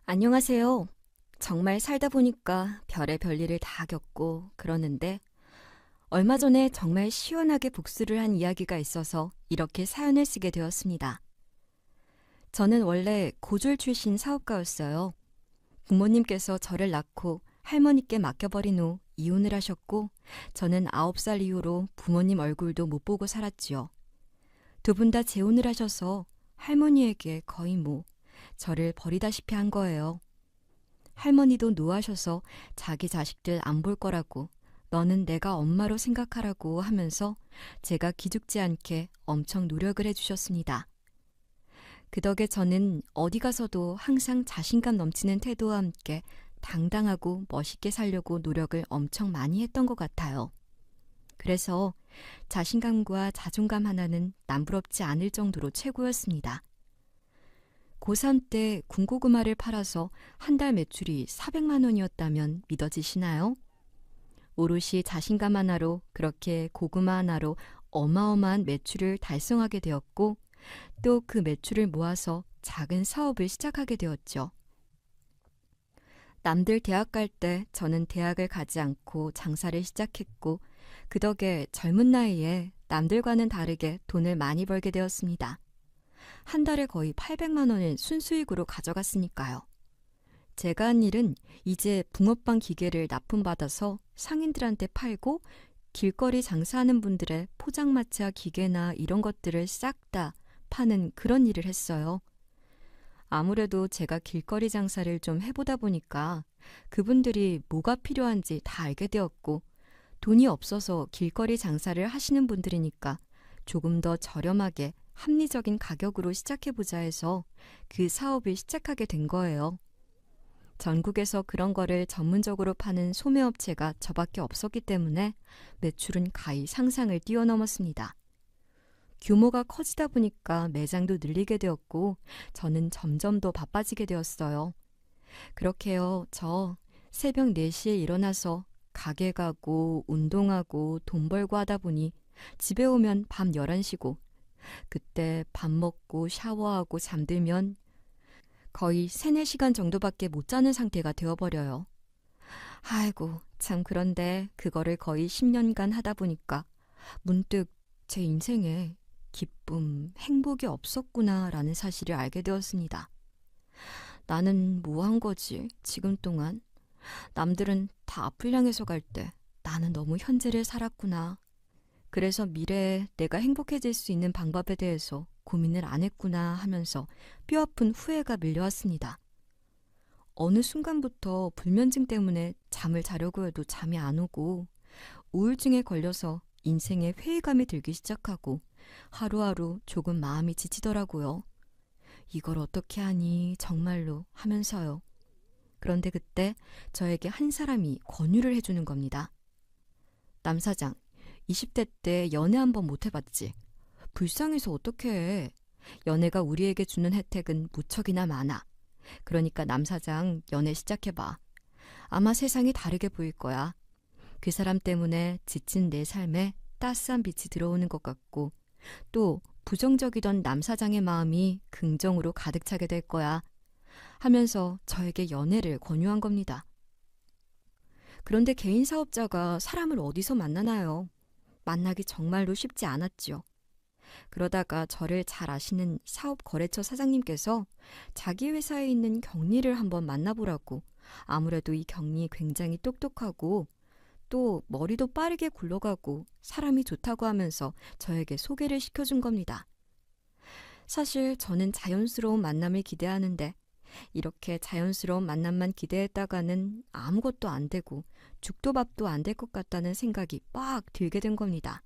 안녕하세요. 정말 살다 보니까 별의 별일을 다 겪고 그러는데 얼마 전에 정말 시원하게 복수를 한 이야기가 있어서 이렇게 사연을 쓰게 되었습니다. 저는 원래 고졸 출신 사업가였어요. 부모님께서 저를 낳고 할머니께 맡겨버린 후 이혼을 하셨고 저는 9살 이후로 부모님 얼굴도 못 보고 살았지요. 두 분 다 재혼을 하셔서 할머니에게 거의 저를 버리다시피 한 거예요. 할머니도 노하셔서 자기 자식들 안 볼 거라고 너는 내가 엄마로 생각하라고 하면서 제가 기죽지 않게 엄청 노력을 해주셨습니다. 그 덕에 저는 어디 가서도 항상 자신감 넘치는 태도와 함께 당당하고 멋있게 살려고 노력을 엄청 많이 했던 것 같아요. 그래서 자신감과 자존감 하나는 남부럽지 않을 정도로 최고였습니다. 고3 때 군고구마를 팔아서 한 달 매출이 400만 원이었다면 믿어지시나요? 오롯이 자신감 하나로 그렇게 고구마 하나로 어마어마한 매출을 달성하게 되었고 또 그 매출을 모아서 작은 사업을 시작하게 되었죠. 남들 대학 갈 때 저는 대학을 가지 않고 장사를 시작했고 그 덕에 젊은 나이에 남들과는 다르게 돈을 많이 벌게 되었습니다. 한 달에 거의 800만 원을 순수익으로 가져갔으니까요. 제가 한 일은 이제 붕어빵 기계를 납품받아서 상인들한테 팔고 길거리 장사하는 분들의 포장마차 기계나 이런 것들을 싹 다 파는 그런 일을 했어요. 아무래도 제가 길거리 장사를 좀 해보다 보니까 그분들이 뭐가 필요한지 다 알게 되었고 돈이 없어서 길거리 장사를 하시는 분들이니까 조금 더 저렴하게 합리적인 가격으로 시작해보자 해서 그 사업을 시작하게 된 거예요. 전국에서 그런 거를 전문적으로 파는 소매업체가 저밖에 없었기 때문에 매출은 가히 상상을 뛰어넘었습니다. 규모가 커지다 보니까 매장도 늘리게 되었고 저는 점점 더 바빠지게 되었어요. 그렇게요, 저 새벽 4시에 일어나서 가게 가고 운동하고 돈 벌고 하다 보니 집에 오면 밤 11시고 그때 밥 먹고 샤워하고 잠들면 거의 3, 4시간 정도밖에 못 자는 상태가 되어버려요. 아이고, 참 그런데 그거를 거의 10년간 하다 보니까 문득 제 인생에 기쁨, 행복이 없었구나라는 사실을 알게 되었습니다. 나는 뭐 한 거지, 지금 동안? 남들은 다 앞을 향해서 갈 때 나는 너무 현재를 살았구나. 그래서 미래에 내가 행복해질 수 있는 방법에 대해서 고민을 안 했구나 하면서 뼈아픈 후회가 밀려왔습니다. 어느 순간부터 불면증 때문에 잠을 자려고 해도 잠이 안 오고 우울증에 걸려서 인생에 회의감이 들기 시작하고 하루하루 조금 마음이 지치더라고요. 이걸 어떻게 하니 정말로 하면서요. 그런데 그때 저에게 한 사람이 권유를 해주는 겁니다. 남 사장, 20대 때 연애 한번 못 해봤지? 불쌍해서 어떻게 해? 연애가 우리에게 주는 혜택은 무척이나 많아. 그러니까 남 사장 연애 시작해봐. 아마 세상이 다르게 보일 거야. 그 사람 때문에 지친 내 삶에 따스한 빛이 들어오는 것 같고 또 부정적이던 남 사장의 마음이 긍정으로 가득 차게 될 거야. 하면서 저에게 연애를 권유한 겁니다. 그런데 개인 사업자가 사람을 어디서 만나나요? 만나기 정말로 쉽지 않았지요. 그러다가 저를 잘 아시는 사업거래처 사장님께서 자기 회사에 있는 경리를 한번 만나보라고 아무래도 이 경리 굉장히 똑똑하고 또 머리도 빠르게 굴러가고 사람이 좋다고 하면서 저에게 소개를 시켜준 겁니다. 사실 저는 자연스러운 만남을 기대하는데 이렇게 자연스러운 만남만 기대했다가는 아무것도 안 되고 죽도 밥도 안 될 것 같다는 생각이 빡 들게 된 겁니다.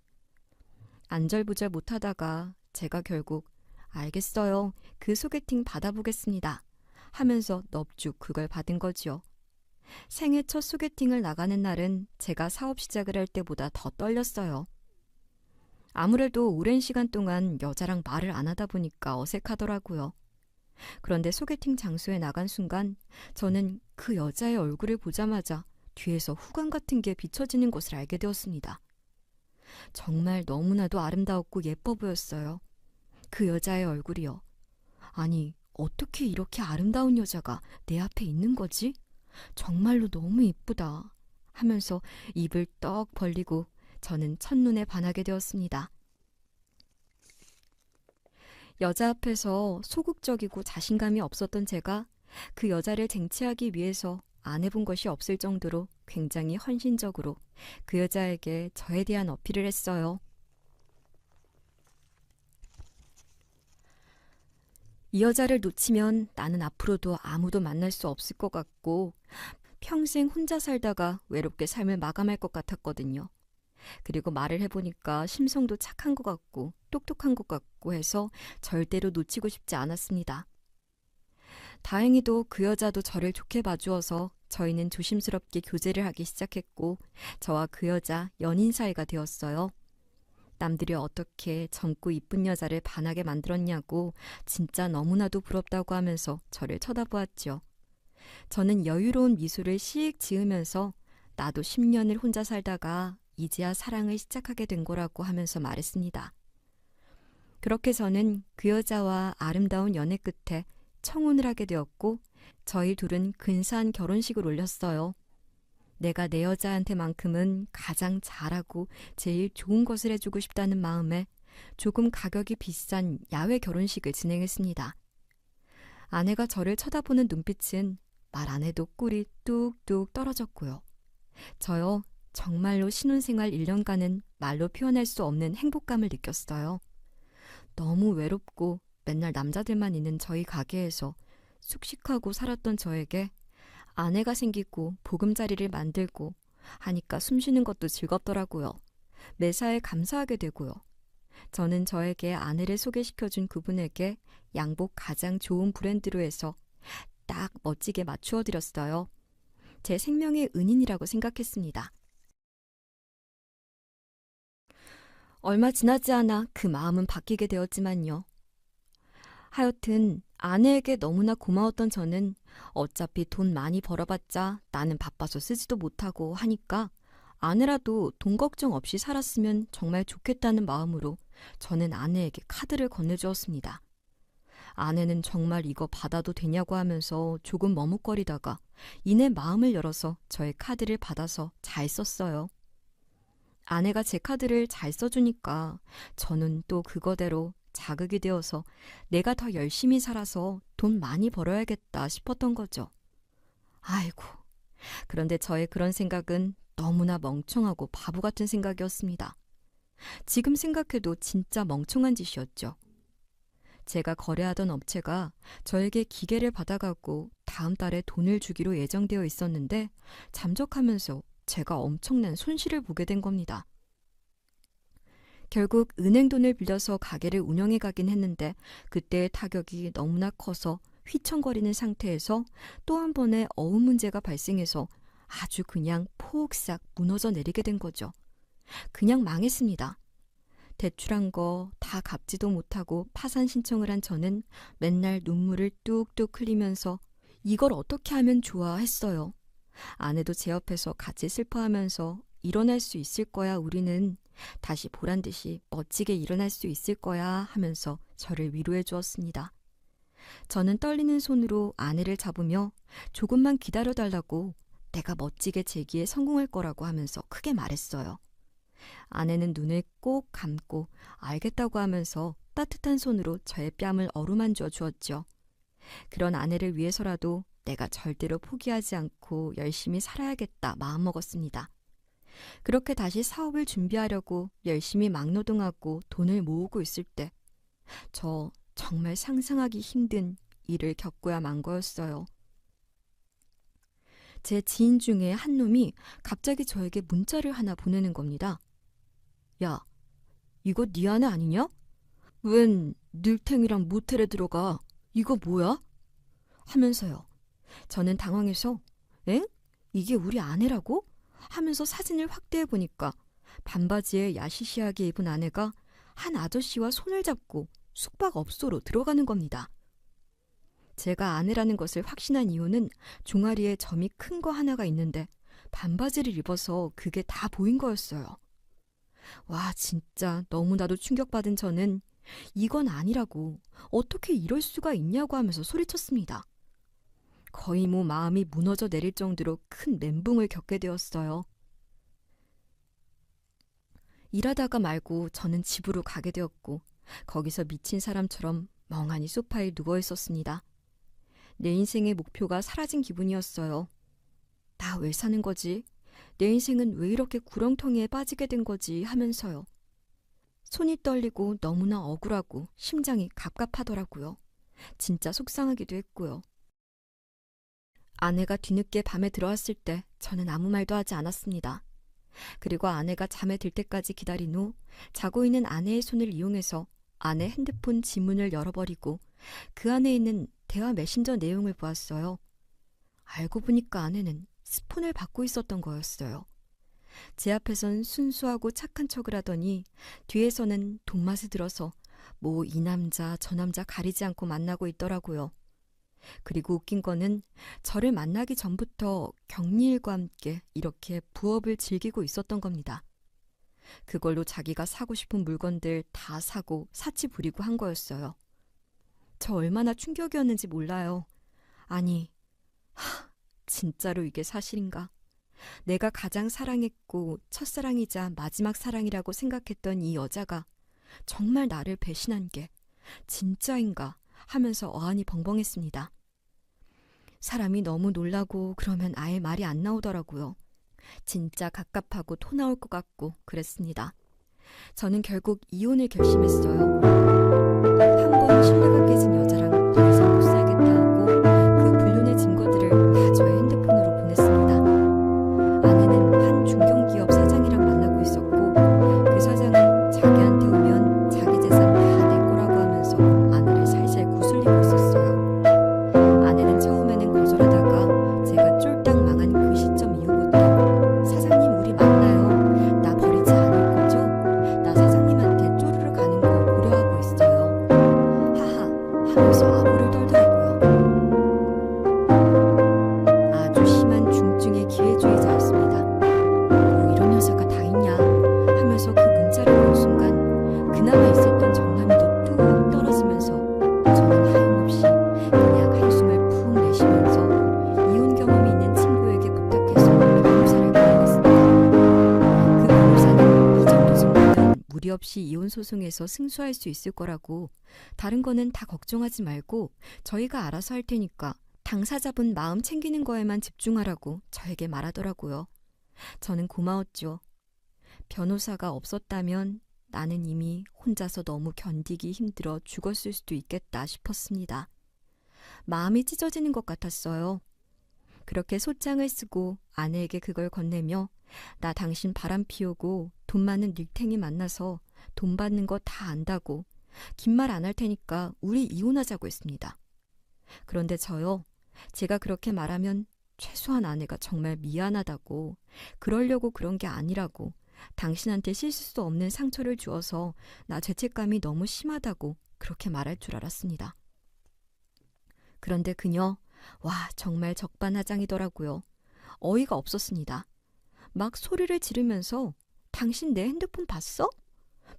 안절부절 못하다가 제가 결국 알겠어요. 그 소개팅 받아보겠습니다. 하면서 넙죽 그걸 받은 거지요. 생애 첫 소개팅을 나가는 날은 제가 사업 시작을 할 때보다 더 떨렸어요. 아무래도 오랜 시간 동안 여자랑 말을 안 하다 보니까 어색하더라고요. 그런데 소개팅 장소에 나간 순간 저는 그 여자의 얼굴을 보자마자 뒤에서 후광 같은 게 비춰지는 것을 알게 되었습니다. 정말 너무나도 아름다웠고 예뻐 보였어요. 그 여자의 얼굴이요. 아니, 어떻게 이렇게 아름다운 여자가 내 앞에 있는 거지? 정말로 너무 이쁘다. 하면서 입을 떡 벌리고 저는 첫눈에 반하게 되었습니다. 여자 앞에서 소극적이고 자신감이 없었던 제가 그 여자를 쟁취하기 위해서 안 해본 것이 없을 정도로 굉장히 헌신적으로 그 여자에게 저에 대한 어필을 했어요. 이 여자를 놓치면 나는 앞으로도 아무도 만날 수 없을 것 같고 평생 혼자 살다가 외롭게 삶을 마감할 것 같았거든요. 그리고 말을 해보니까 심성도 착한 것 같고 똑똑한 것 같고 해서 절대로 놓치고 싶지 않았습니다. 다행히도 그 여자도 저를 좋게 봐주어서 저희는 조심스럽게 교제를 하기 시작했고 저와 그 여자 연인 사이가 되었어요. 남들이 어떻게 젊고 이쁜 여자를 반하게 만들었냐고 진짜 너무나도 부럽다고 하면서 저를 쳐다보았죠. 저는 여유로운 미소를 씩 지으면서 나도 10년을 혼자 살다가 이제야 사랑을 시작하게 된 거라고 하면서 말했습니다. 그렇게 저는 그 여자와 아름다운 연애 끝에 청혼을 하게 되었고 저희 둘은 근사한 결혼식을 올렸어요. 내가 내 여자한테만큼은 가장 잘하고 제일 좋은 것을 해주고 싶다는 마음에 조금 가격이 비싼 야외 결혼식을 진행했습니다. 아내가 저를 쳐다보는 눈빛은 말 안 해도 꿀이 뚝뚝 떨어졌고요. 저요, 정말로 신혼생활 1년간은 말로 표현할 수 없는 행복감을 느꼈어요. 너무 외롭고 맨날 남자들만 있는 저희 가게에서 쑥식하고 살았던 저에게 아내가 생기고 보금자리를 만들고 하니까 숨쉬는 것도 즐겁더라고요. 매사에 감사하게 되고요. 저는 저에게 아내를 소개시켜준 그분에게 양복 가장 좋은 브랜드로 해서 딱 멋지게 맞추어 드렸어요. 제 생명의 은인이라고 생각했습니다. 얼마 지나지 않아 그 마음은 바뀌게 되었지만요. 하여튼 아내에게 너무나 고마웠던 저는 어차피 돈 많이 벌어봤자 나는 바빠서 쓰지도 못하고 하니까 아내라도 돈 걱정 없이 살았으면 정말 좋겠다는 마음으로 저는 아내에게 카드를 건네주었습니다. 아내는 정말 이거 받아도 되냐고 하면서 조금 머뭇거리다가 이내 마음을 열어서 저의 카드를 받아서 잘 썼어요. 아내가 제 카드를 잘 써주니까 저는 또 그거대로 자극이 되어서 내가 더 열심히 살아서 돈 많이 벌어야겠다 싶었던 거죠. 아이고, 그런데 저의 그런 생각은 너무나 멍청하고 바보 같은 생각이었습니다. 지금 생각해도 진짜 멍청한 짓이었죠. 제가 거래하던 업체가 저에게 기계를 받아가고 다음 달에 돈을 주기로 예정되어 있었는데 잠적하면서 제가 엄청난 손실을 보게 된 겁니다. 결국 은행 돈을 빌려서 가게를 운영해 가긴 했는데 그때의 타격이 너무나 커서 휘청거리는 상태에서 또 한 번의 어음 문제가 발생해서 아주 그냥 폭삭 무너져 내리게 된 거죠. 그냥 망했습니다. 대출한 거 다 갚지도 못하고 파산 신청을 한 저는 맨날 눈물을 뚝뚝 흘리면서 이걸 어떻게 하면 좋아 했어요. 아내도 제 옆에서 같이 슬퍼하면서 일어날 수 있을 거야 우리는 다시 보란 듯이 멋지게 일어날 수 있을 거야 하면서 저를 위로해 주었습니다. 저는 떨리는 손으로 아내를 잡으며 조금만 기다려달라고 내가 멋지게 재기에 성공할 거라고 하면서 크게 말했어요. 아내는 눈을 꼭 감고 알겠다고 하면서 따뜻한 손으로 저의 뺨을 어루만져 주었죠. 그런 아내를 위해서라도 내가 절대로 포기하지 않고 열심히 살아야겠다 마음먹었습니다. 그렇게 다시 사업을 준비하려고 열심히 막노동하고 돈을 모으고 있을 때 저 정말 상상하기 힘든 일을 겪고야 만 거였어요. 제 지인 중에 한 놈이 갑자기 저에게 문자를 하나 보내는 겁니다. 야, 이거 네 아내 아니냐? 웬 늘탱이랑 모텔에 들어가? 이거 뭐야? 하면서요. 저는 당황해서 엥? 이게 우리 아내라고? 하면서 사진을 확대해 보니까 반바지에 야시시하게 입은 아내가 한 아저씨와 손을 잡고 숙박업소로 들어가는 겁니다. 제가 아내라는 것을 확신한 이유는 종아리에 점이 큰 거 하나가 있는데 반바지를 입어서 그게 다 보인 거였어요. 와, 진짜 너무나도 충격받은 저는 이건 아니라고. 어떻게 이럴 수가 있냐고 하면서 소리쳤습니다. 거의 마음이 무너져 내릴 정도로 큰 멘붕을 겪게 되었어요. 일하다가 말고 저는 집으로 가게 되었고 거기서 미친 사람처럼 멍하니 소파에 누워 있었습니다. 내 인생의 목표가 사라진 기분이었어요. 나 왜 사는 거지? 내 인생은 왜 이렇게 구렁텅이에 빠지게 된 거지? 하면서요. 손이 떨리고 너무나 억울하고 심장이 갑갑하더라고요. 진짜 속상하기도 했고요. 아내가 뒤늦게 밤에 들어왔을 때 저는 아무 말도 하지 않았습니다. 그리고 아내가 잠에 들 때까지 기다린 후 자고 있는 아내의 손을 이용해서 아내 핸드폰 지문을 열어버리고 그 안에 있는 대화 메신저 내용을 보았어요. 알고 보니까 아내는 스폰을 받고 있었던 거였어요. 제 앞에선 순수하고 착한 척을 하더니 뒤에서는 돈맛에 들어서 이 남자 저 남자 가리지 않고 만나고 있더라고요. 그리고 웃긴 거는 저를 만나기 전부터 격리일과 함께 이렇게 부업을 즐기고 있었던 겁니다. 그걸로 자기가 사고 싶은 물건들 다 사고 사치 부리고 한 거였어요. 저 얼마나 충격이었는지 몰라요. 아니, 진짜로 이게 사실인가? 내가 가장 사랑했고 첫사랑이자 마지막 사랑이라고 생각했던 이 여자가 정말 나를 배신한 게 진짜인가 하면서 어안이 벙벙했습니다. 사람이 너무 놀라고 그러면 아예 말이 안 나오더라고요. 진짜 갑갑하고 토 나올 것 같고 그랬습니다. 저는 결국 이혼을 결심했어요. 한 번 신뢰가 깨진 여자랑 더 이상 못 살겠다 하고 그 불륜의 증거들을 다 저의 핸드폰으로 보냈습니다. 아내는 한 중견기업 사장이랑 만나고 있었고 그 사장은 자기한테 오면 자기 재산 다 내 거라고 하면서 아내를 살살 구슬리고 있었어요. 아내는 처음에는 거절하다가 제가 쫄딱 망한 그 시점 이후부터 사장님 우리 만나요. 나 버리지 않을 거죠? 나 사장님한테 쪼르르 가는 거 고려하고 있어요. 하하 하면서 아부를 떨더라고요. 아주 심한 중증의 기회주의자였습니다. 뭐 이런 여자가 다 있냐 하면서 그 문자를 본 순간 그나마 있었던 정남이도 뚝 떨어지면서 저는 하염없이 그냥 한숨을 푹 내쉬면서 이혼 경험이 있는 친구에게 부탁해서 변호사를 구했습니다. 그 변호사는 이 정도 정도면 무리 없이 이혼 소송에서 승소할 수 있을 거라고 다른 거는 다 걱정하지 말고 저희가 알아서 할 테니까 당사자분 마음 챙기는 거에만 집중하라고 저에게 말하더라고요. 저는 고마웠죠. 변호사가 없었다면 나는 이미 혼자서 너무 견디기 힘들어 죽었을 수도 있겠다 싶었습니다. 마음이 찢어지는 것 같았어요. 그렇게 소장을 쓰고 아내에게 그걸 건네며 나 당신 바람 피우고 돈 많은 닐탱이 만나서 돈 받는 거 다 안다고 긴 말 안 할 테니까 우리 이혼하자고 했습니다. 그런데 저요. 제가 그렇게 말하면 최소한 아내가 정말 미안하다고 그러려고 그런 게 아니라고 당신한테 씻을 수 없는 상처를 주어서 나 죄책감이 너무 심하다고 그렇게 말할 줄 알았습니다. 그런데 그녀 정말 적반하장이더라고요. 어이가 없었습니다. 막 소리를 지르면서 당신 내 핸드폰 봤어?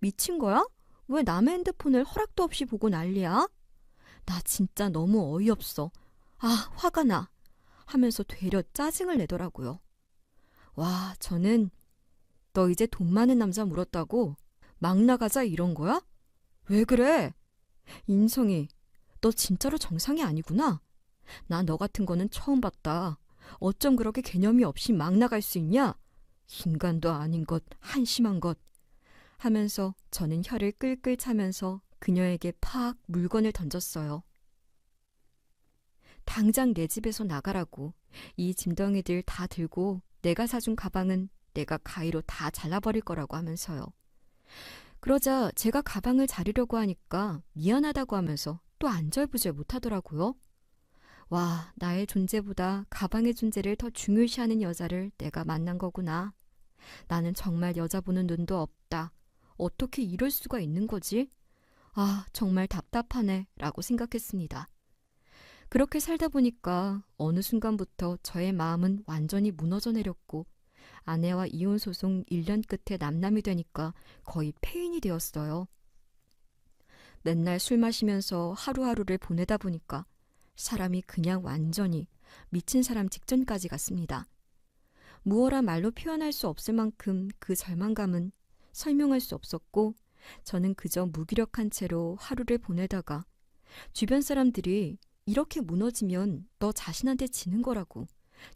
미친 거야? 왜 남의 핸드폰을 허락도 없이 보고 난리야? 나 진짜 너무 어이없어. 화가 나. 하면서 되려 짜증을 내더라고요. 저는 너 이제 돈 많은 남자 물었다고? 막 나가자 이런 거야? 왜 그래? 인성이 너 진짜로 정상이 아니구나. 나 너 같은 거는 처음 봤다. 어쩜 그렇게 개념이 없이 막 나갈 수 있냐? 인간도 아닌 것, 한심한 것. 하면서 저는 혀를 끌끌 차면서 그녀에게 팍 물건을 던졌어요. 당장 내 집에서 나가라고. 이 짐덩이들 다 들고 내가 사준 가방은 내가 가위로 다 잘라버릴 거라고 하면서요. 그러자 제가 가방을 자르려고 하니까 미안하다고 하면서 또 안절부절 못하더라고요. 나의 존재보다 가방의 존재를 더 중요시하는 여자를 내가 만난 거구나. 나는 정말 여자 보는 눈도 없다. 어떻게 이럴 수가 있는 거지? 정말 답답하네 라고 생각했습니다. 그렇게 살다 보니까 어느 순간부터 저의 마음은 완전히 무너져 내렸고 아내와 이혼 소송 1년 끝에 남남이 되니까 거의 폐인이 되었어요. 맨날 술 마시면서 하루하루를 보내다 보니까 사람이 그냥 완전히 미친 사람 직전까지 갔습니다. 무어라 말로 표현할 수 없을 만큼 그 절망감은 설명할 수 없었고 저는 그저 무기력한 채로 하루를 보내다가 주변 사람들이 이렇게 무너지면 너 자신한테 지는 거라고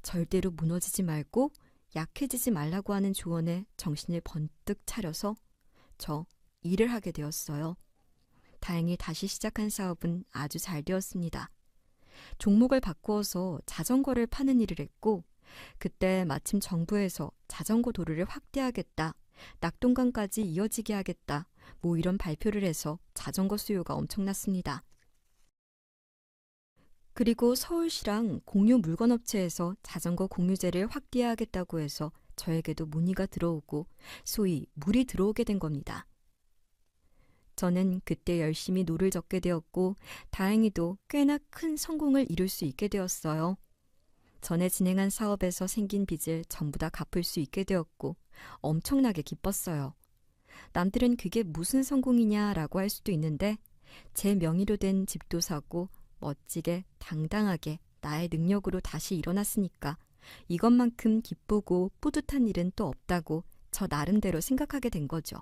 절대로 무너지지 말고 약해지지 말라고 하는 조언에 정신을 번뜩 차려서 저 일을 하게 되었어요. 다행히 다시 시작한 사업은 아주 잘 되었습니다. 종목을 바꾸어서 자전거를 파는 일을 했고 그때 마침 정부에서 자전거 도로를 확대하겠다, 낙동강까지 이어지게 하겠다, 뭐 이런 발표를 해서 자전거 수요가 엄청났습니다. 그리고 서울시랑 공유 물건업체에서 자전거 공유제를 확대하겠다고 해서 저에게도 문의가 들어오고 소위 물이 들어오게 된 겁니다. 저는 그때 열심히 노를 젓게 되었고 다행히도 꽤나 큰 성공을 이룰 수 있게 되었어요. 전에 진행한 사업에서 생긴 빚을 전부 다 갚을 수 있게 되었고 엄청나게 기뻤어요. 남들은 그게 무슨 성공이냐라고 할 수도 있는데 제 명의로 된 집도 사고 멋지게 당당하게 나의 능력으로 다시 일어났으니까 이것만큼 기쁘고 뿌듯한 일은 또 없다고 저 나름대로 생각하게 된 거죠.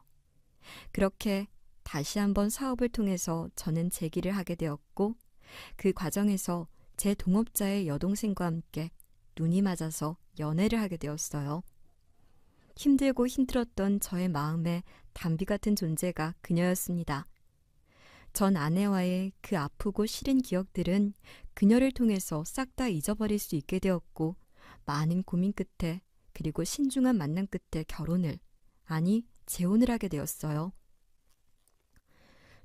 그렇게 다시 한번 사업을 통해서 저는 재기를 하게 되었고 그 과정에서 제 동업자의 여동생과 함께 눈이 맞아서 연애를 하게 되었어요. 힘들고 힘들었던 저의 마음에 담비 같은 존재가 그녀였습니다. 전 아내와의 그 아프고 싫은 기억들은 그녀를 통해서 싹 다 잊어버릴 수 있게 되었고 많은 고민 끝에 그리고 신중한 만남 끝에 결혼을, 아니 재혼을 하게 되었어요.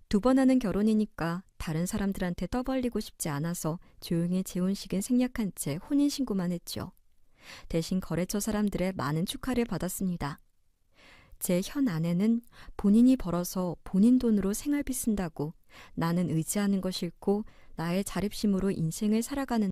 2번 하는 결혼이니까 다른 사람들한테 떠벌리고 싶지 않아서 조용히 재혼식은 생략한 채 혼인신고만 했죠. 대신 거래처 사람들의 많은 축하를 받았습니다. 제 현 아내는 본인이 벌어서 본인 돈으로 생활비 쓴다고 나는 의지하는 거 싫고 나의 자립심으로 인생을 살아가는